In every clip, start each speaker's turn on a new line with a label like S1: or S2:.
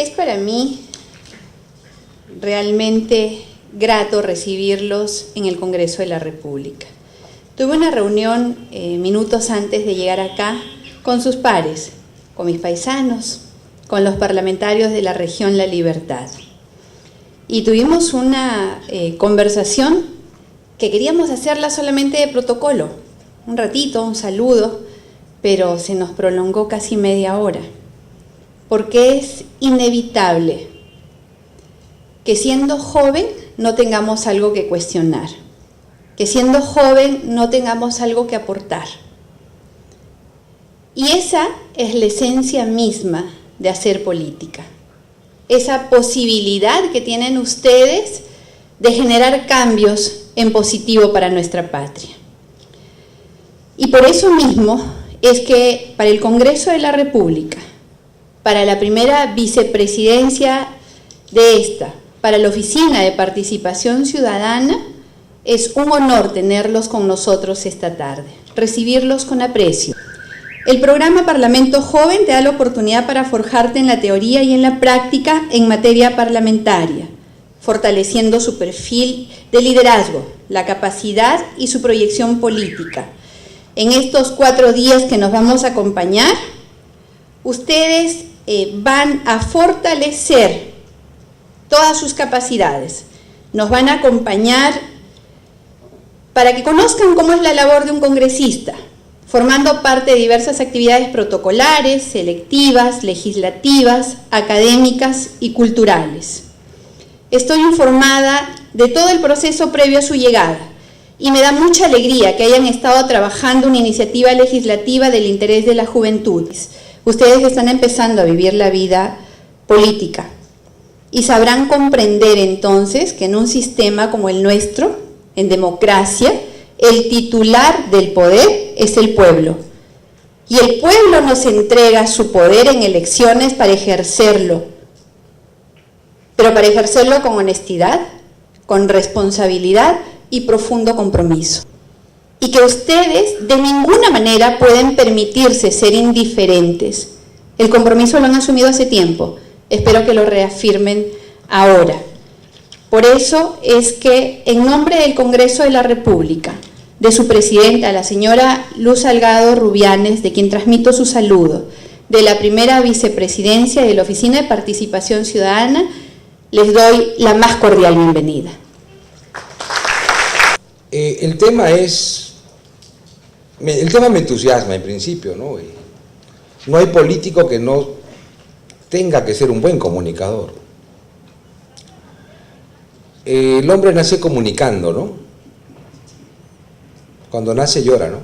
S1: Es para mí realmente grato recibirlos en el Congreso de la República. Tuve una reunión minutos antes de llegar acá con sus pares, con mis paisanos, con los parlamentarios de la región La Libertad. Y tuvimos una conversación que queríamos hacerla solamente de protocolo, un ratito, un saludo, pero se nos prolongó casi media hora, porque es inevitable que siendo joven no tengamos algo que cuestionar, que siendo joven no tengamos algo que aportar. Y esa es la esencia misma de hacer política, esa posibilidad que tienen ustedes de generar cambios en positivo para nuestra patria. Y por eso mismo es que para el Congreso de la República, para la primera vicepresidencia de esta, para la Oficina de Participación Ciudadana, es un honor tenerlos con nosotros esta tarde, recibirlos con aprecio. El programa Parlamento Joven te da la oportunidad para forjarte en la teoría y en la práctica en materia parlamentaria, fortaleciendo su perfil de liderazgo, la capacidad y su proyección política. En estos 4 días que nos vamos a acompañar, ustedes van a fortalecer todas sus capacidades, nos van a acompañar para que conozcan cómo es la labor de un congresista, formando parte de diversas actividades protocolares, selectivas, legislativas, académicas y culturales. Estoy informada de todo el proceso previo a su llegada y me da mucha alegría que hayan estado trabajando una iniciativa legislativa del interés de las juventudes. Ustedes están empezando a vivir la vida política y sabrán comprender entonces que en un sistema como el nuestro, en democracia, el titular del poder es el pueblo. Y el pueblo nos entrega su poder en elecciones para ejercerlo, pero para ejercerlo con honestidad, con responsabilidad y profundo compromiso. Y que ustedes de ninguna manera pueden permitirse ser indiferentes. El compromiso lo han asumido hace tiempo. Espero que lo reafirmen ahora. Por eso es que en nombre del Congreso de la República, de su presidenta, la señora Luz Salgado Rubianes, de quien transmito su saludo, de la primera vicepresidencia de la Oficina de Participación Ciudadana, les doy la más cordial bienvenida.
S2: El tema me entusiasma en principio, ¿no? No hay político que no tenga que ser un buen comunicador. El hombre nace comunicando, ¿no? Cuando nace llora, ¿no?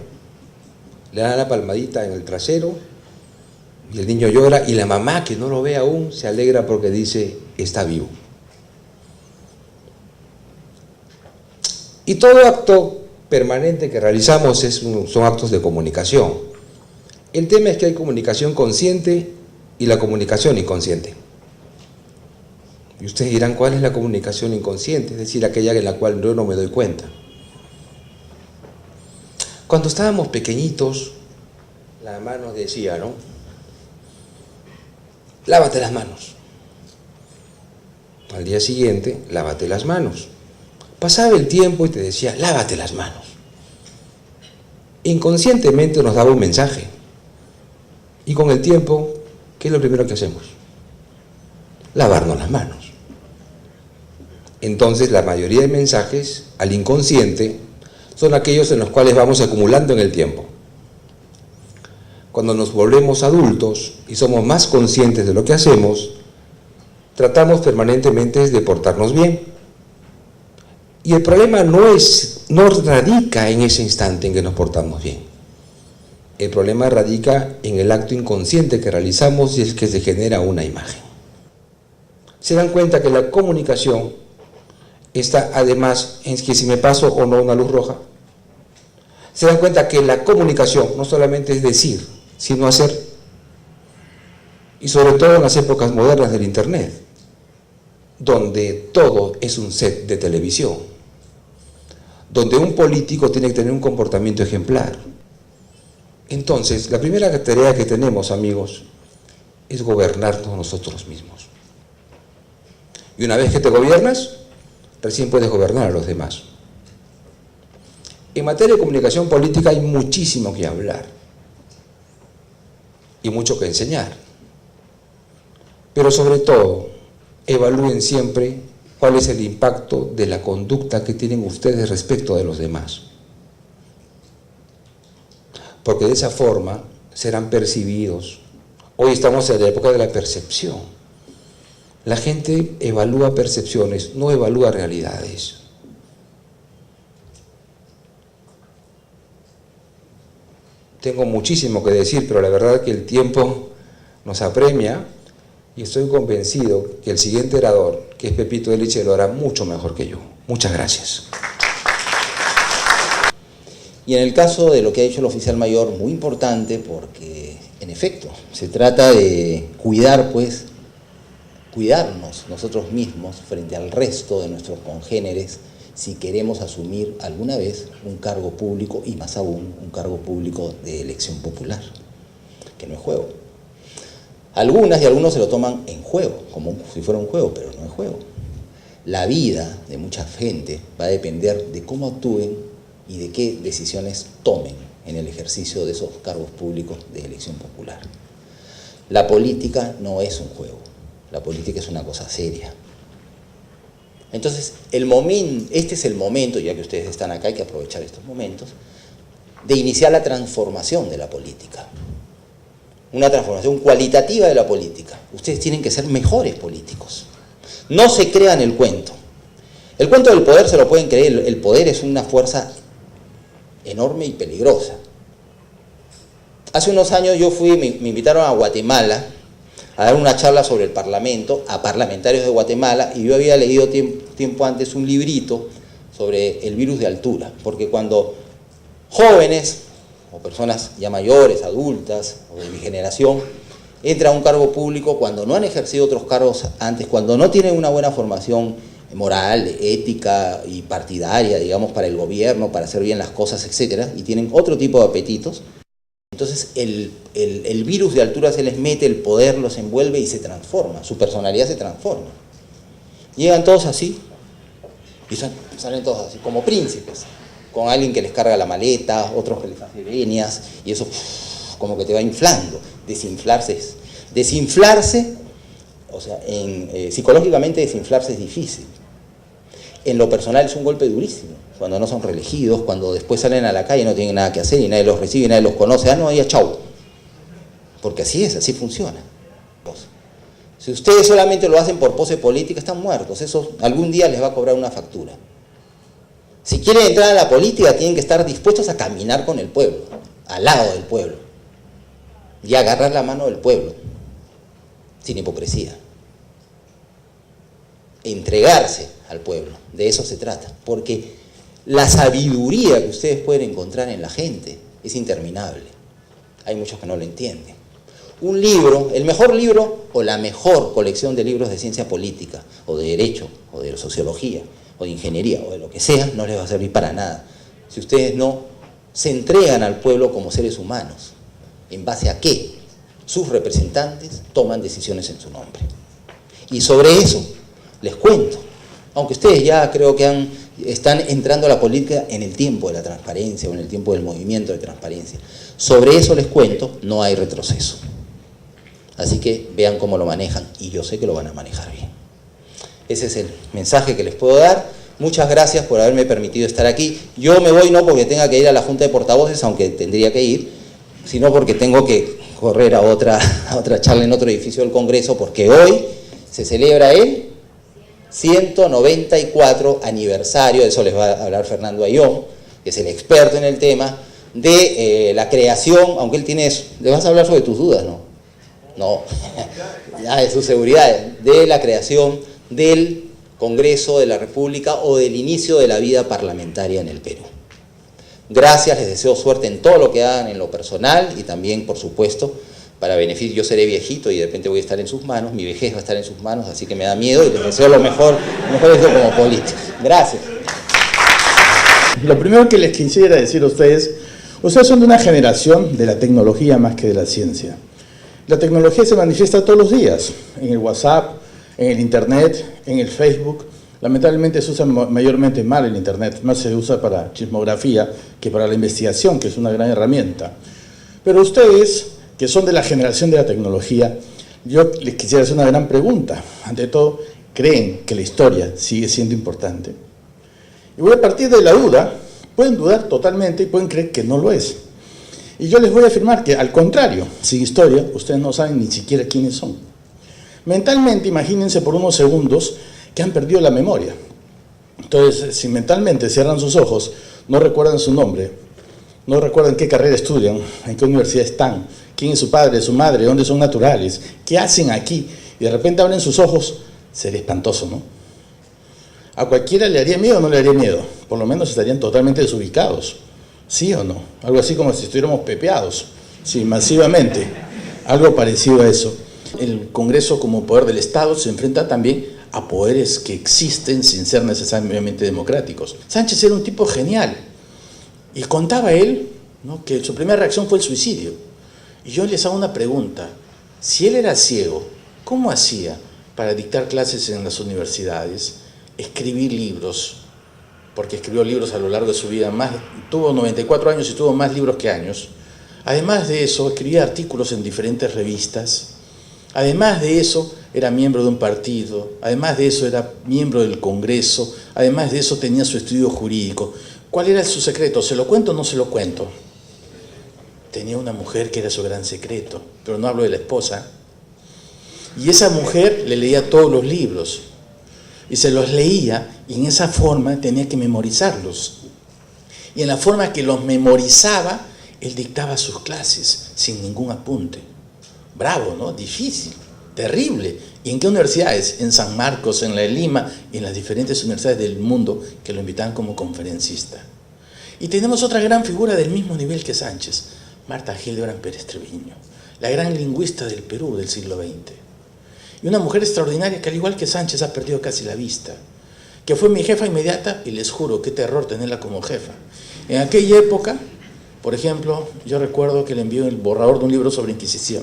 S2: Le dan la palmadita en el trasero y el niño llora y la mamá, que no lo ve aún, se alegra porque dice, está vivo. Y todo acto permanente que realizamos son actos de comunicación. El tema es que hay comunicación consciente y la comunicación inconsciente. Y ustedes dirán, ¿cuál es la comunicación inconsciente? Es decir, aquella en la cual yo no me doy cuenta. Cuando estábamos pequeñitos, la mamá nos decía, ¿no? Lávate las manos. Al día siguiente, lávate las manos. Pasaba el tiempo y te decía, lávate las manos. Inconscientemente nos daba un mensaje. Y con el tiempo, ¿qué es lo primero que hacemos? Lavarnos las manos. Entonces, la mayoría de mensajes al inconsciente son aquellos en los cuales vamos acumulando en el tiempo. Cuando nos volvemos adultos y somos más conscientes de lo que hacemos, tratamos permanentemente de portarnos bien. Y el problema no radica en ese instante en que nos portamos bien. El problema radica en el acto inconsciente que realizamos y es que se genera una imagen. Se dan cuenta que la comunicación está además en que si me paso o no una luz roja. Se dan cuenta que la comunicación no solamente es decir, sino hacer. Y sobre todo en las épocas modernas del Internet, donde todo es un set de televisión, donde un político tiene que tener un comportamiento ejemplar. Entonces, la primera tarea que tenemos, amigos, es gobernarnos nosotros mismos. Y una vez que te gobiernas, recién puedes gobernar a los demás. En materia de comunicación política hay muchísimo que hablar y mucho que enseñar. Pero sobre todo, evalúen siempre cuál es el impacto de la conducta que tienen ustedes respecto de los demás. Porque de esa forma serán percibidos. Hoy estamos en la época de la percepción. La gente evalúa percepciones, no evalúa realidades. Tengo muchísimo que decir, pero la verdad es que el tiempo nos apremia y estoy convencido que el siguiente orador, que es Pepito Eliche, lo hará mucho mejor que yo. Muchas gracias.
S3: Y en el caso de lo que ha dicho el oficial mayor, muy importante porque, en efecto, se trata de cuidar, pues, cuidarnos nosotros mismos frente al resto de nuestros congéneres si queremos asumir alguna vez un cargo público y más aún un cargo público de elección popular, que no es juego. Algunas y algunos se lo toman en juego, como si fuera un juego, pero no es juego. La vida de mucha gente va a depender de cómo actúen y de qué decisiones tomen en el ejercicio de esos cargos públicos de elección popular. La política no es un juego, la política es una cosa seria. Entonces, este es el momento, ya que ustedes están acá, hay que aprovechar estos momentos, de iniciar la transformación de la política. Una transformación cualitativa de la política. Ustedes tienen que ser mejores políticos. No se crean el cuento. El cuento del poder se lo pueden creer, el poder es una fuerza enorme y peligrosa. Hace unos años me invitaron a Guatemala a dar una charla sobre el Parlamento a parlamentarios de Guatemala y yo había leído tiempo antes un librito sobre el virus de altura, porque cuando jóvenes o personas ya mayores, adultas o de mi generación entran a un cargo público cuando no han ejercido otros cargos antes, cuando no tienen una buena formación moral, ética y partidaria, digamos, para el gobierno, para hacer bien las cosas, etcétera, y tienen otro tipo de apetitos, entonces el virus de altura se les mete, el poder los envuelve y se transforma, su personalidad se transforma. Llegan todos así, y salen todos así, como príncipes, con alguien que les carga la maleta, otros que les hace venias, y eso como que te va inflando. Desinflarse, o sea, psicológicamente desinflarse es difícil. En lo personal es un golpe durísimo, cuando no son reelegidos, cuando después salen a la calle y no tienen nada que hacer y nadie los recibe y nadie los conoce. No, ya chau. Porque así es, así funciona. Si ustedes solamente lo hacen por pose política, están muertos. Eso algún día les va a cobrar una factura. Si quieren entrar a la política, tienen que estar dispuestos a caminar con el pueblo, al lado del pueblo, y agarrar la mano del pueblo, sin hipocresía. Entregarse al pueblo, de eso se trata, porque la sabiduría que ustedes pueden encontrar en la gente es interminable. Hay muchos que no lo entienden. Un libro, el mejor libro o la mejor colección de libros de ciencia política, o de derecho, o de sociología, o de ingeniería, o de lo que sea, no les va a servir para nada si ustedes no se entregan al pueblo como seres humanos. ¿En base a qué? Sus representantes toman decisiones en su nombre. Y sobre eso les cuento, aunque ustedes ya creo que están entrando a la política en el tiempo de la transparencia o en el tiempo del movimiento de transparencia. Sobre eso les cuento, no hay retroceso. Así que vean cómo lo manejan y yo sé que lo van a manejar bien. Ese es el mensaje que les puedo dar. Muchas gracias por haberme permitido estar aquí. Yo me voy no porque tenga que ir a la Junta de Portavoces, aunque tendría que ir, sino porque tengo que correr a otra charla en otro edificio del Congreso, porque hoy se celebra el 194 aniversario, de eso les va a hablar Fernando Ayón, que es el experto en el tema, de la creación, aunque él tiene eso. Le vas a hablar sobre tus dudas, ¿no? No, ya de su seguridad, de la creación del Congreso de la República o del inicio de la vida parlamentaria en el Perú. Gracias, les deseo suerte en todo lo que hagan en lo personal y también, por supuesto, para beneficio. Yo seré viejito y de repente voy a estar en sus manos, mi vejez va a estar en sus manos, así que me da miedo y les deseo lo mejor eso como políticos. Gracias.
S4: Lo primero que les quisiera decir a ustedes son de una generación de la tecnología más que de la ciencia. La tecnología se manifiesta todos los días, en el WhatsApp, en el Internet, en el Facebook. Lamentablemente se usa mayormente mal el Internet, más se usa para chismografía que para la investigación, que es una gran herramienta. Pero ustedes, que son de la generación de la tecnología, yo les quisiera hacer una gran pregunta. Ante todo, ¿creen que la historia sigue siendo importante? Y voy a partir de la duda. Pueden dudar totalmente y pueden creer que no lo es. Y yo les voy a afirmar que, al contrario, sin historia, ustedes no saben ni siquiera quiénes son. Mentalmente, imagínense por unos segundos que han perdido la memoria. Entonces, si mentalmente cierran sus ojos, no recuerdan su nombre, no recuerdan qué carrera estudian, en qué universidad están, quién es su padre, su madre, dónde son naturales, qué hacen aquí, y de repente abren sus ojos, sería espantoso, ¿no? ¿A cualquiera le haría miedo o no le haría miedo? Por lo menos estarían totalmente desubicados. ¿Sí o no? Algo así como si estuviéramos pepeados. Sí, masivamente. Algo parecido a eso. El Congreso, como poder del Estado, se enfrenta también a poderes que existen sin ser necesariamente democráticos. Sánchez era un tipo genial. Y contaba él, ¿no?, que su primera reacción fue el suicidio. Y yo les hago una pregunta. Si él era ciego, ¿cómo hacía para dictar clases en las universidades, escribir libros? Porque escribió libros a lo largo de su vida, tuvo 94 años y tuvo más libros que años. Además de eso, escribía artículos en diferentes revistas. Además de eso, era miembro de un partido. Además de eso, era miembro del Congreso. Además de eso, tenía su estudio jurídico. ¿Cuál era su secreto? ¿Se lo cuento o no se lo cuento? Tenía una mujer que era su gran secreto, pero no hablo de la esposa. Y esa mujer le leía todos los libros. Y se los leía, y en esa forma tenía que memorizarlos. Y en la forma que los memorizaba, él dictaba sus clases, sin ningún apunte. Bravo, ¿no? Difícil, terrible. ¿Y en qué universidades? En San Marcos, en la de Lima, y en las diferentes universidades del mundo que lo invitaban como conferencista. Y tenemos otra gran figura del mismo nivel que Sánchez, Marta Hildebrand Pérez Treviño, la gran lingüista del Perú del siglo XX. Y una mujer extraordinaria que, al igual que Sánchez, ha perdido casi la vista, que fue mi jefa inmediata, y les juro, qué terror tenerla como jefa. En aquella época, por ejemplo, yo recuerdo que le envió el borrador de un libro sobre Inquisición.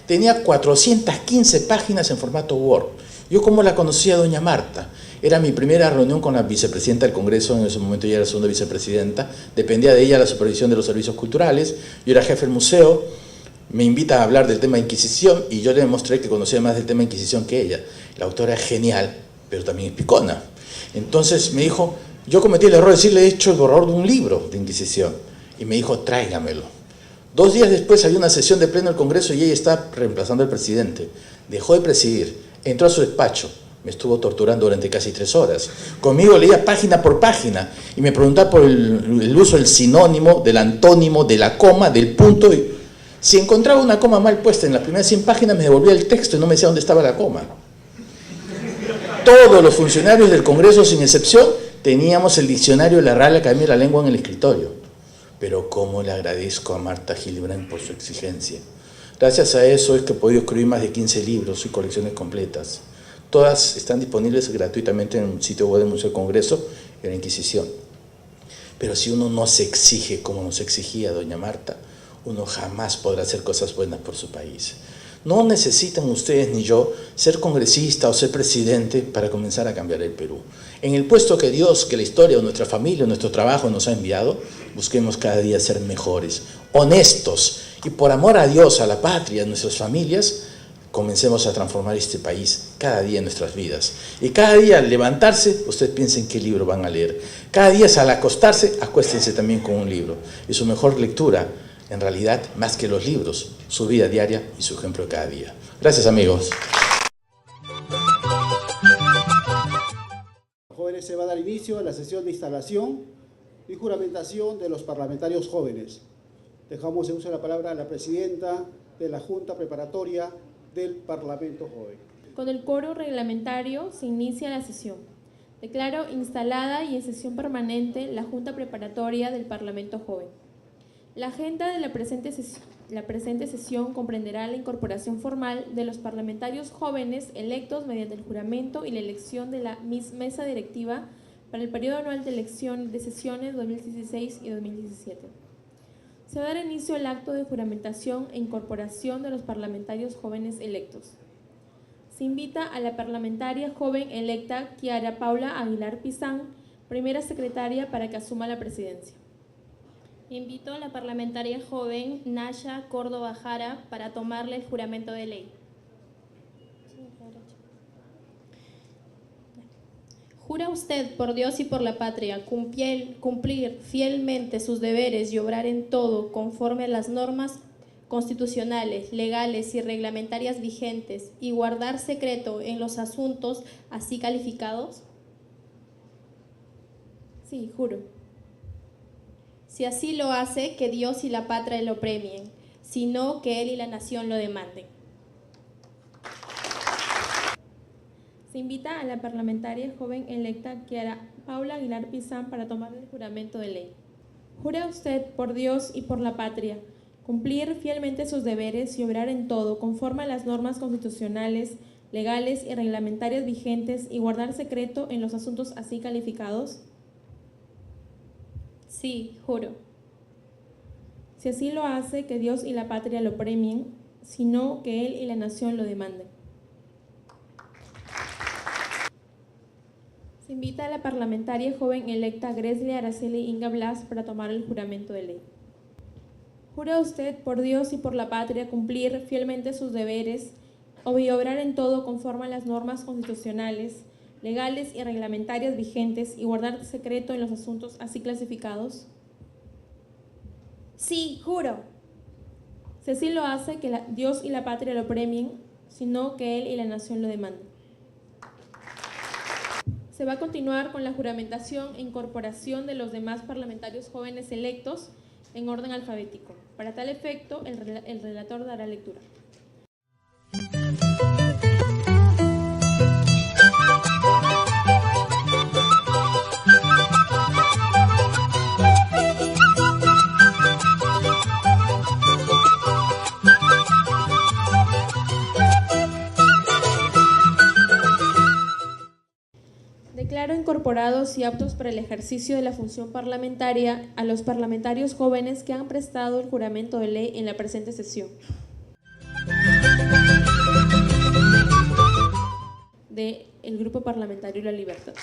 S4: Tenía 415 páginas en formato Word. Yo, como la conocía a doña Marta, era mi primera reunión con la vicepresidenta del Congreso, en ese momento ella era segunda vicepresidenta, dependía de ella la supervisión de los servicios culturales, yo era jefe del museo. Me invita a hablar del tema de Inquisición y yo le demostré que conocía más del tema de Inquisición que ella. La autora es genial, pero también es picona. Entonces me dijo, yo cometí el error de decirle, he hecho el borrador de un libro de Inquisición. Y me dijo, tráigamelo. 2 días después había una sesión de pleno del Congreso y ella estaba reemplazando al presidente. Dejó de presidir, entró a su despacho. Me estuvo torturando durante casi 3 horas. Conmigo leía página por página y me preguntaba por el uso del sinónimo, del antónimo, de la coma, del punto. Si encontraba una coma mal puesta en las primeras 100 páginas, me devolvía el texto y no me decía dónde estaba la coma. Todos los funcionarios del Congreso, sin excepción, teníamos el diccionario de la Real Academia de la Lengua en el escritorio. Pero cómo le agradezco a Marta Hildebrand por su exigencia. Gracias a eso es que he podido escribir más de 15 libros y colecciones completas. Todas están disponibles gratuitamente en un sitio web del Museo del Congreso y en la Inquisición. Pero si uno no se exige como nos exigía doña Marta, uno jamás podrá hacer cosas buenas por su país. No necesitan ustedes ni yo ser congresista o ser presidente para comenzar a cambiar el Perú. En el puesto que Dios, que la historia o nuestra familia o nuestro trabajo nos ha enviado, busquemos cada día ser mejores, honestos, y por amor a Dios, a la patria, a nuestras familias, comencemos a transformar este país cada día en nuestras vidas. Y cada día al levantarse, ustedes piensen qué libro van a leer. Cada día al acostarse, acuéstense también con un libro. Y su mejor lectura, en realidad, más que los libros, su vida diaria y su ejemplo de cada día. Gracias, amigos.
S5: Jóvenes, se va a dar inicio a la sesión de instalación y juramentación de los parlamentarios jóvenes. Dejamos en uso de la palabra a la presidenta de la Junta Preparatoria del Parlamento Joven.
S6: Con el quórum reglamentario se inicia la sesión. Declaro instalada y en sesión permanente la Junta Preparatoria del Parlamento Joven. La agenda de la presente sesión comprenderá la incorporación formal de los parlamentarios jóvenes electos mediante el juramento y la elección de la mesa directiva para el periodo anual de sesiones 2016 y 2017. Se va a dar inicio al acto de juramentación e incorporación de los parlamentarios jóvenes electos. Se invita a la parlamentaria joven electa Kiara Paula Aguilar Pizán, primera secretaria, para que asuma la presidencia.
S7: Invito a la parlamentaria joven Nasha Córdoba Jara para tomarle el juramento de ley. ¿Jura usted por Dios y por la patria cumplir fielmente sus deberes y obrar en todo conforme a las normas constitucionales, legales y reglamentarias vigentes y guardar secreto en los asuntos así calificados?
S6: Sí, juro.
S7: Si así lo hace, que Dios y la patria lo premien, sino que él y la nación lo demanden.
S6: Se invita a la parlamentaria joven electa Kiara Paula Aguilar Pizán para tomar el juramento de ley. ¿Jura usted por Dios y por la patria cumplir fielmente sus deberes y obrar en todo conforme a las normas constitucionales, legales y reglamentarias vigentes y guardar secreto en los asuntos así calificados?
S7: Sí, juro.
S6: Si así lo hace, que Dios y la patria lo premien, sino que él y la nación lo demanden. Se invita a la parlamentaria joven electa Gresly Araceli Inga Blas para tomar el juramento de ley. ¿Jura usted por Dios y por la patria cumplir fielmente sus deberes y obrar en todo conforme a las normas constitucionales, legales y reglamentarias vigentes y guardar secreto en los asuntos así clasificados?
S7: Sí, juro.
S6: Si así lo hace, que Dios y la patria lo premien, sino que él y la nación lo demanden. Se va a continuar con la juramentación e incorporación de los demás parlamentarios jóvenes electos en orden alfabético. Para tal efecto, el relator dará lectura. Declaro incorporados y aptos para el ejercicio de la función parlamentaria a los parlamentarios jóvenes que han prestado el juramento de ley en la presente sesión. Del Grupo Parlamentario La Libertad.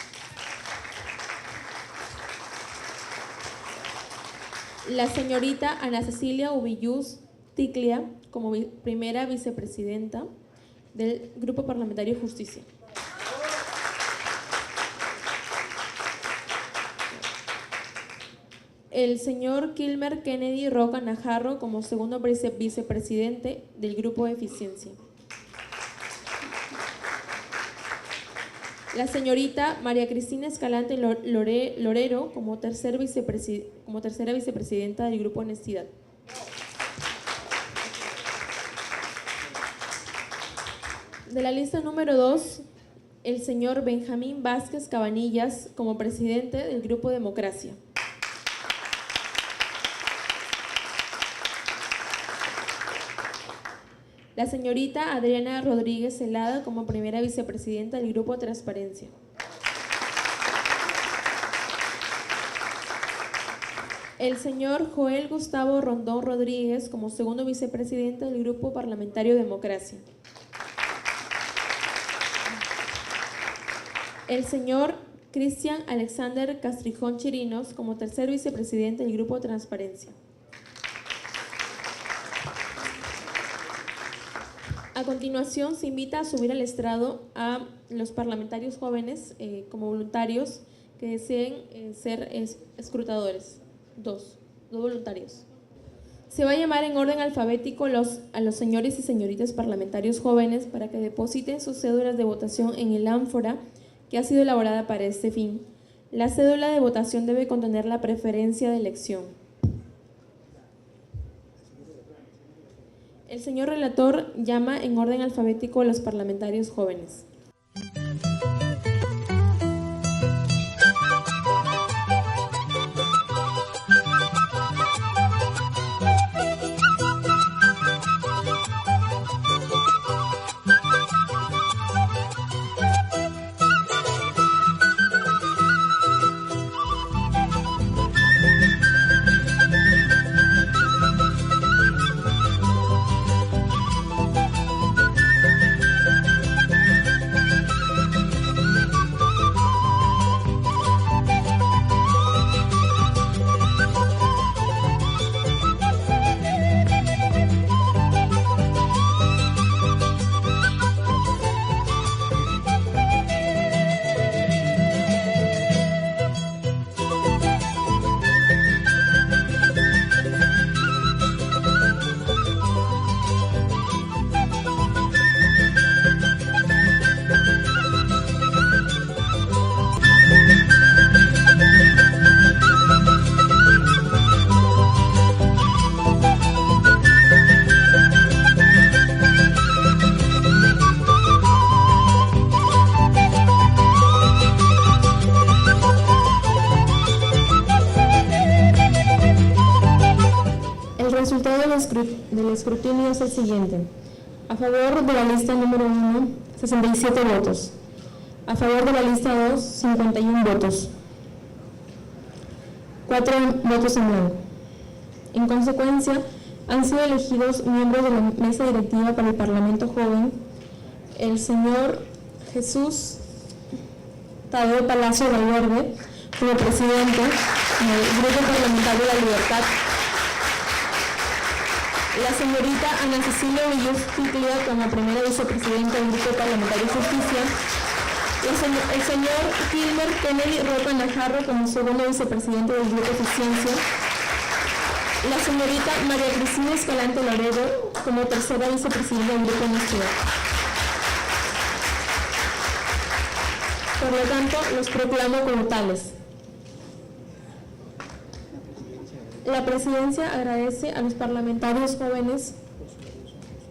S6: La señorita Ana Cecilia Ubillús Ticlia, como primera vicepresidenta del Grupo Parlamentario Justicia. El señor Kilmer Kennedy Roca Najarro como segundo vicepresidente del Grupo de Eficiencia. La señorita María Cristina Escalante Lorero como tercera vicepresidenta del Grupo Honestidad. De la lista número 2, el señor Benjamín Vázquez Cabanillas como presidente del Grupo Democracia. La señorita Adriana Rodríguez Celada como primera vicepresidenta del Grupo Transparencia. El señor Joel Gustavo Rondón Rodríguez como segundo vicepresidente del Grupo Parlamentario Democracia. El señor Cristian Alexander Castrijón Chirinos como tercer vicepresidente del Grupo Transparencia. A continuación, se invita a subir al estrado a los parlamentarios jóvenes como voluntarios que deseen ser escrutadores. Dos voluntarios. Se va a llamar en orden alfabético a los señores y señoritas parlamentarios jóvenes para que depositen sus cédulas de votación en el ánfora que ha sido elaborada para este fin. La cédula de votación debe contener la preferencia de elección. El señor relator llama en orden alfabético a los parlamentarios jóvenes. resultado del escrutinio es el siguiente. A favor de la lista número 1, 67 votos. A favor de la lista 2, 51 votos. 4 votos en blanco. En consecuencia, han sido elegidos miembros de la mesa directiva para el Parlamento Joven el señor Jesús Tadeo Palacio Valverde como presidente del Grupo Parlamentario de la Libertad, la señorita Ana Cecilia Villuz Ticlia como primera vicepresidenta del Grupo Parlamentario Justicia, el señor Gilmer Kennedy Roca Najarro como segundo vicepresidente del Grupo Eficiencia, la señorita María Cristina Escalante Laredo como tercera vicepresidenta del Grupo Honestidad. Por lo tanto, los proclamo como tales. La Presidencia agradece a los parlamentarios jóvenes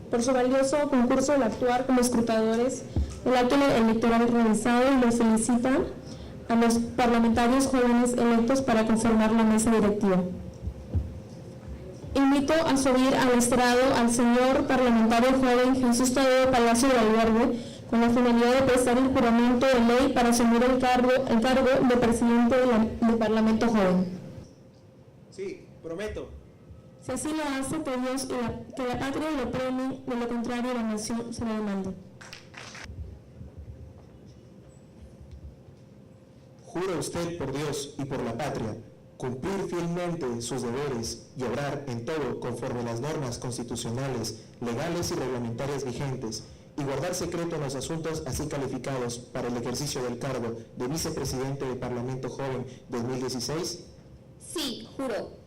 S6: por su valioso concurso al actuar como escrutadores del acto electoral realizado y los felicita a los parlamentarios jóvenes electos para conformar la mesa directiva. Invito a subir al estrado al señor parlamentario joven Jesús Tadeo Palacio Valverde con la finalidad de prestar el juramento de ley para asumir el cargo de presidente del Parlamento Joven.
S8: Sí, prometo.
S6: Si así lo hace, que Dios que la patria lo premie, de lo contrario la nación se lo demanda.
S8: Jura usted por Dios y por la patria cumplir fielmente sus deberes y obrar en todo conforme a las normas constitucionales, legales y reglamentarias vigentes, y guardar secreto en los asuntos así calificados para el ejercicio del cargo de vicepresidente del Parlamento Joven 2016?
S7: Sí, juro.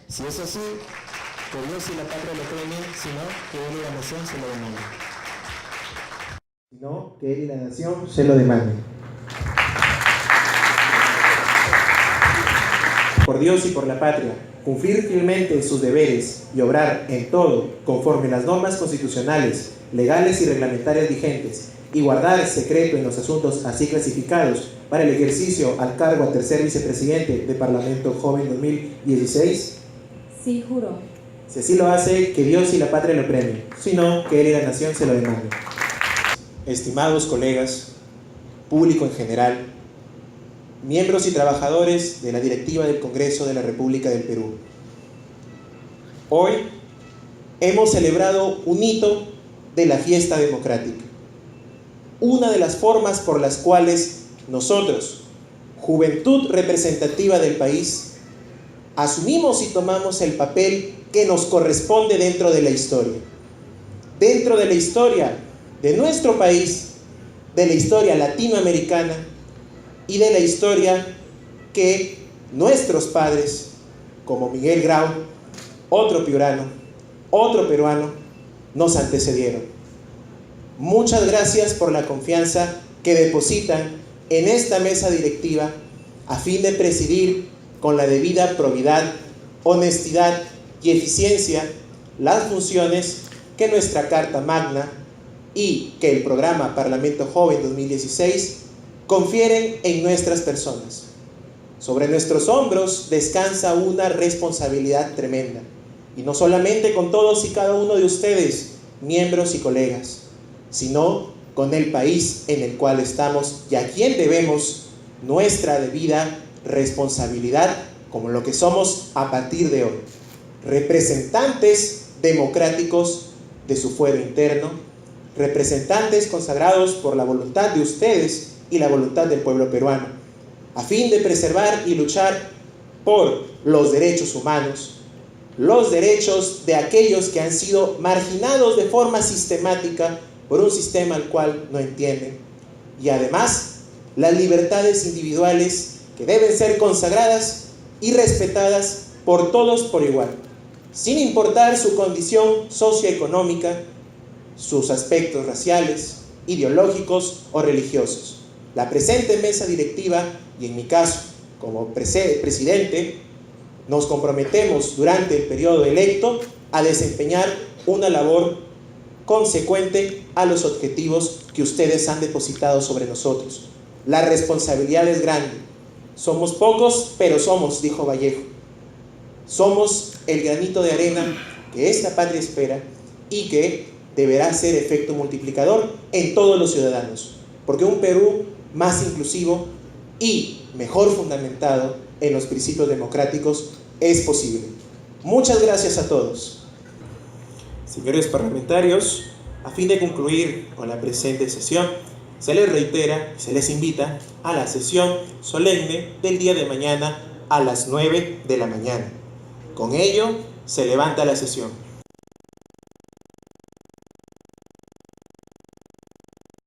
S8: Si es así, que Dios y la patria lo premien, si no, que él y la nación se lo demanden.
S9: Si no, que él y la nación se lo demanden. Por Dios y por la patria, cumplir fielmente sus deberes y obrar en todo conforme a las normas constitucionales, legales y reglamentarias vigentes, y guardar secreto en los asuntos así clasificados para el ejercicio al cargo a tercer vicepresidente del Parlamento Joven 2016?
S10: Sí, juro.
S9: Si así lo hace, que Dios y la patria lo premien, si no, que él y la nación se lo demanden. Estimados colegas, público en general, miembros y trabajadores de la directiva del Congreso de la República del Perú, hoy hemos celebrado un hito de la fiesta democrática, una de las formas por las cuales nosotros, juventud representativa del país, asumimos y tomamos el papel que nos corresponde dentro de la historia de nuestro país, de la historia latinoamericana y de la historia que nuestros padres, como Miguel Grau, otro piurano, otro peruano, nos antecedieron. Muchas gracias por la confianza que depositan en esta mesa directiva a fin de presidir con la debida probidad, honestidad y eficiencia las funciones que nuestra Carta Magna y que el programa Parlamento Joven 2016 confieren en nuestras personas. Sobre nuestros hombros descansa una responsabilidad tremenda, y no solamente con todos y cada uno de ustedes, miembros y colegas, sino con el país en el cual estamos y a quien debemos nuestra debida responsabilidad como lo que somos a partir de hoy, representantes democráticos de su fuero interno, representantes consagrados por la voluntad de ustedes y la voluntad del pueblo peruano, a fin de preservar y luchar por los derechos humanos, los derechos de aquellos que han sido marginados de forma sistemática por un sistema al cual no entienden, y además las libertades individuales que deben ser consagradas y respetadas por todos por igual, sin importar su condición socioeconómica, sus aspectos raciales, ideológicos o religiosos. La presente mesa directiva, y en mi caso como presidente, nos comprometemos durante el periodo electo a desempeñar una labor consecuente a los objetivos que ustedes han depositado sobre nosotros. La responsabilidad es grande. Somos pocos, pero somos, dijo Vallejo. Somos el granito de arena que esta patria espera y que deberá ser efecto multiplicador en todos los ciudadanos, porque un Perú más inclusivo y mejor fundamentado en los principios democráticos es posible. Muchas gracias a todos. Señores parlamentarios, a fin de concluir con la presente sesión, se les reitera y se les invita a la sesión solemne del día de mañana a las 9 de la mañana. Con ello, se levanta la sesión.